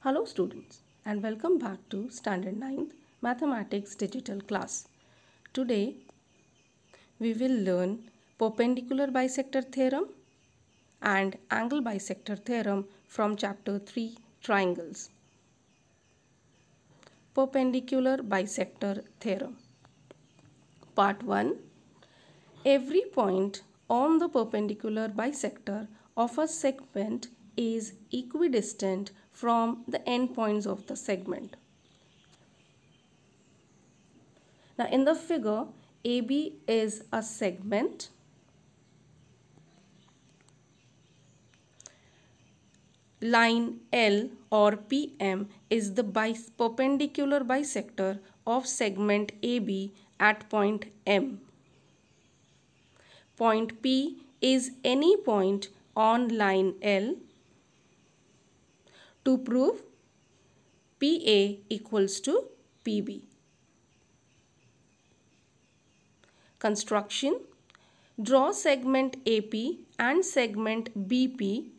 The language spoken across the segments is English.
Hello students and welcome back to Standard 9th Mathematics Digital class. Today we will learn perpendicular bisector theorem and angle bisector theorem from chapter 3 triangles. Perpendicular bisector theorem. Part 1. Every point on the perpendicular bisector of a segment is equidistant from the endpoints of the segment. Now in the figure, AB is a segment. Line L or PM is the perpendicular bisector of segment AB at point M. Point P is any point on line L. To prove PA equals to PB. Construction. Draw segment AP and segment BP.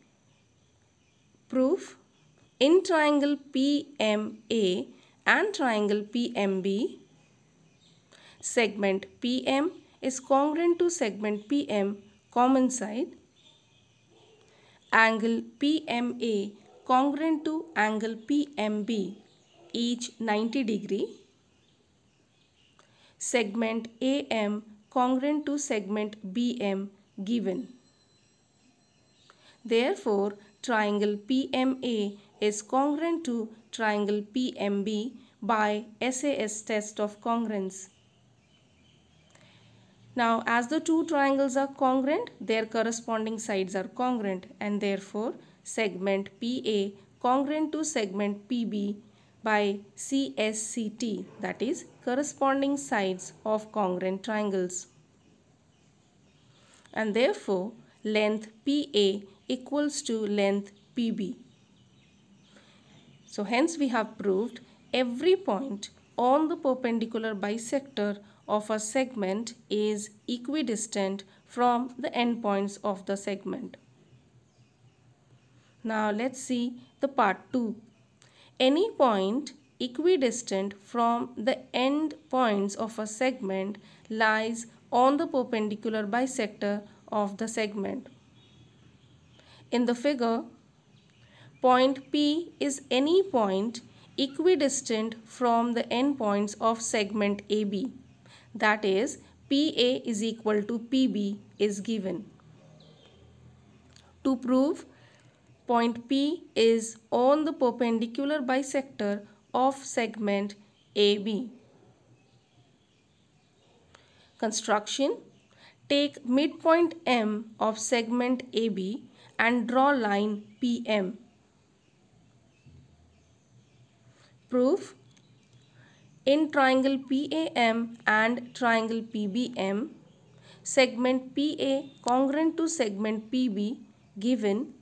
Proof. In triangle PMA and triangle PMB, segment PM is congruent to segment PM common side. Angle PMA congruent to angle PMB, each 90 degree. Segment AM congruent to segment BM given. Therefore, triangle PMA is congruent to triangle PMB by SAS test of congruence. Now, as the two triangles are congruent, their corresponding sides are congruent, and therefore segment PA congruent to segment PB by CSCT, that is corresponding sides of congruent triangles. And therefore length PA equals to length PB. So hence we have proved every point on the perpendicular bisector of a segment is equidistant from the endpoints of the segment. Now let's see the part 2. Any point equidistant from the end points of a segment lies on the perpendicular bisector of the segment. In the figure, point P is any point equidistant from the endpoints of segment AB. That is, PA is equal to PB is given. To prove point P is on the perpendicular bisector of segment AB. Construction. Take midpoint M of segment AB and draw line PM. Proof. In triangle PAM and triangle PBM, segment PA congruent to segment PB given.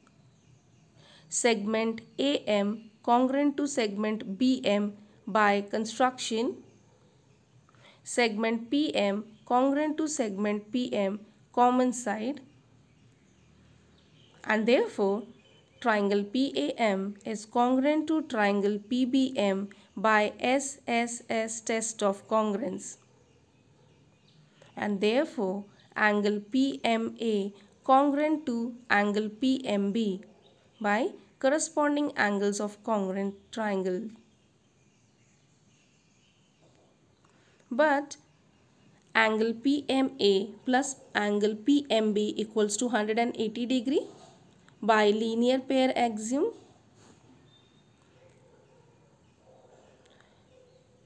Segment AM congruent to segment BM by construction. Segment PM congruent to segment PM common side, and therefore triangle PAM is congruent to triangle PBM by SSS test of congruence, and therefore angle PMA congruent to angle PMB by corresponding angles of congruent triangle. But angle PMA plus angle PMB equals to 180 degree by linear pair axiom.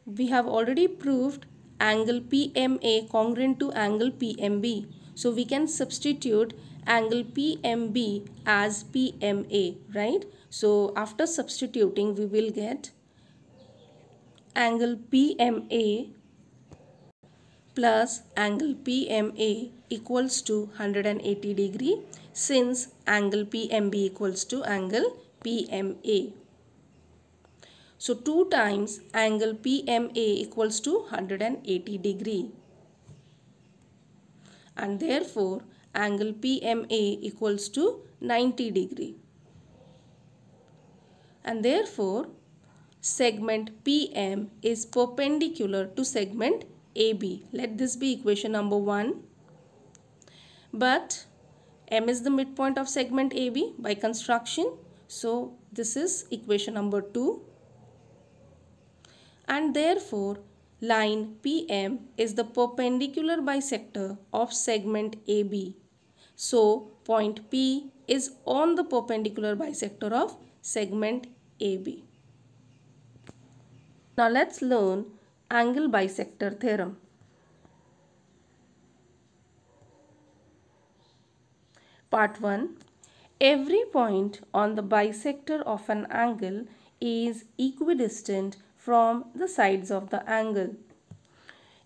We have already proved angle PMA congruent to angle PMB. So we can substitute angle PMB as PMA, right? So after substituting, we will get angle PMA plus angle PMA equals to 180 degree, since angle PMB equals to angle PMA. So 2 times angle PMA equals to 180 degree, and therefore angle PMA equals to 90 degree. and therefore segment PM is perpendicular to segment AB. Let this be equation number 1. But M is the midpoint of segment AB by construction. So this is equation number 2. And therefore line PM is the perpendicular bisector of segment AB. So point P is on the perpendicular bisector of segment AB. Now let's learn angle bisector theorem. Part 1. Every point on the bisector of an angle is equidistant from the sides of the angle.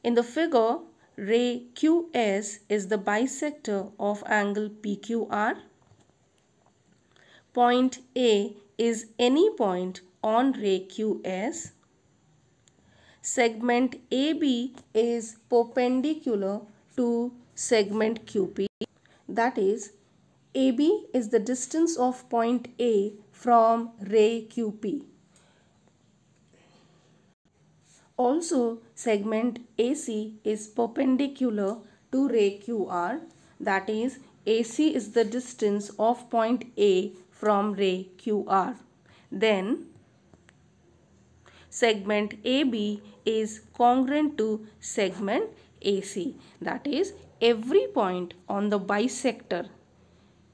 In the figure, ray QS is the bisector of angle PQR. Point A is any point on ray QS. Segment AB is perpendicular to segment QP. That is, AB is the distance of point A from ray QP. Also, segment AC is perpendicular to ray QR. That is, AC is the distance of point A from ray QR. Then, segment AB is congruent to segment AC. That is, every point on the bisector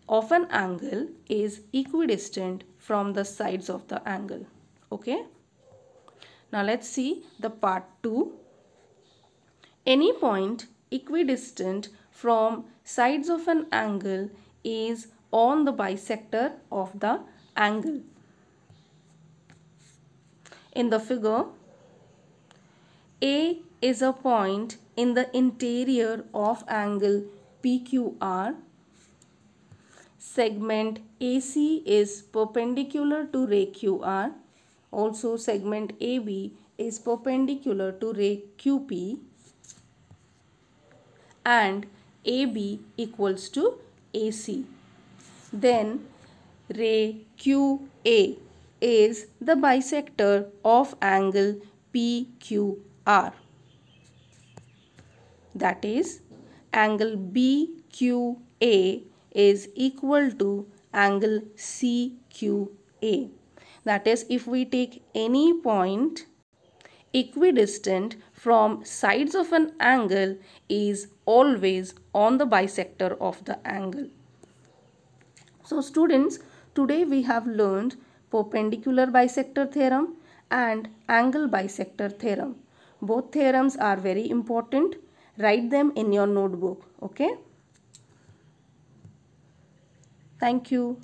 of an angle is equidistant from the sides of the angle. Okay. Now let's see the part 2. Any point equidistant from sides of an angle is on the bisector of the angle. In the figure, A is a point in the interior of angle PQR. Segment AC is perpendicular to ray QR. Also, segment AB is perpendicular to ray QP. And AB equals to AC. Then, ray QA is the bisector of angle PQR. That is, angle BQA is equal to angle CQA. That is, if we take any point equidistant from sides of an angle is always on the bisector of the angle. So students, today we have learned perpendicular bisector theorem and angle bisector theorem. Both theorems are very important. Write them in your notebook. Okay. Thank you.